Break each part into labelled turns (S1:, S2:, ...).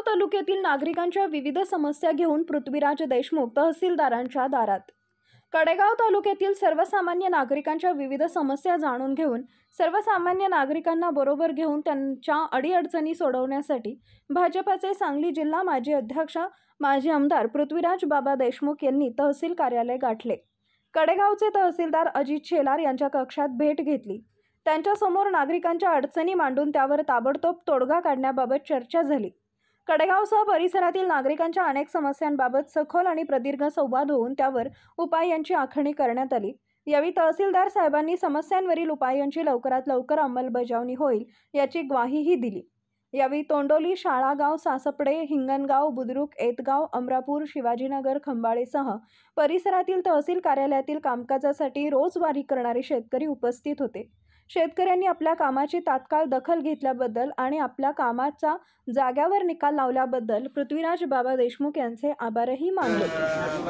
S1: तालुक्यातील नागरिकांच्या विविध समस्या घेऊन पृथ्वीराज देशमुख तहसीलदारांच्या दारात। कडेगाव तालुक्यातील सर्वसामान्य नागरिकांच्या विविध समस्या जाणून घेऊन सर्वसामान्य नागरिकांना बरोबर घेऊन त्यांच्या अडीअडचणी सोडवण्यासाठी भाजपाचे सांगली जिल्हा माजी अध्यक्ष माजी आमदार पृथ्वीराज बाबा देशमुख यांनी तहसील कार्यालय गाठले। कडेगावचे तहसीलदार अजित शेलार यांच्या कक्षात भेट घेतली। त्यांच्या समोर नागरिकांच्या अडचणी मांडून त्यावर ताबडतोब तोडगा काढण्याबाबत चर्चा झाली। कडेगावसह परिसरातील नागरिकांच्या अनेक समस्यांबाबत सखोल आणि प्रदीर्घ संवाद होऊन त्यावर उपायांची आखणी करण्यात आली। यावेळी तहसीलदार साहेबांनी समस्यांवरील उपायांची लवकरात लवकर अंमलबजावणी होईल याची ग्वाहीही दिली। यावेळी तोंडोली, शाळागाव, सासपडे, हिंगणगाव, बुद्रुक, एतगाव, अमरापूर, शिवाजीनगर, खंबाळेसह परिसरातील तहसील कार्यालयातील कामकाजासाठी रोजवारी करणारे शेतकरी उपस्थित होते। शेतकऱ्यांनी आपल्या कामाची तात्काळ दखल घेतल्याबद्दल आणि आपल्या कामाचा जाग्यावर निकाल लावल्याबद्दल पृथ्वीराज बाबा देशमुख यांचे आभारही मानले।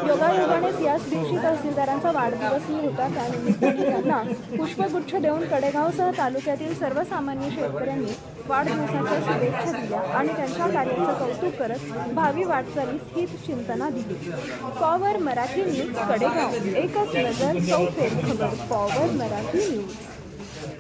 S1: योगायोगानेच याच दिवशी तहसीलदारांचा वाढदिवसही होता। त्यानिमित्ताने त्यांना पुष्पगुच्छ देऊन कडेगावसह तालुक्यातील सर्वसामान्य शेतकऱ्यांनी वाढदिवसाच्या शुभेच्छा दिल्या आणि त्यांच्या कार्याचं कौतुक करत भावी वाटचालीस हित चिंतना दिली। पॉवर मराठी न्यूज कडेगाव, एकच नजर, सौ फेर खबर। Power Marathi news.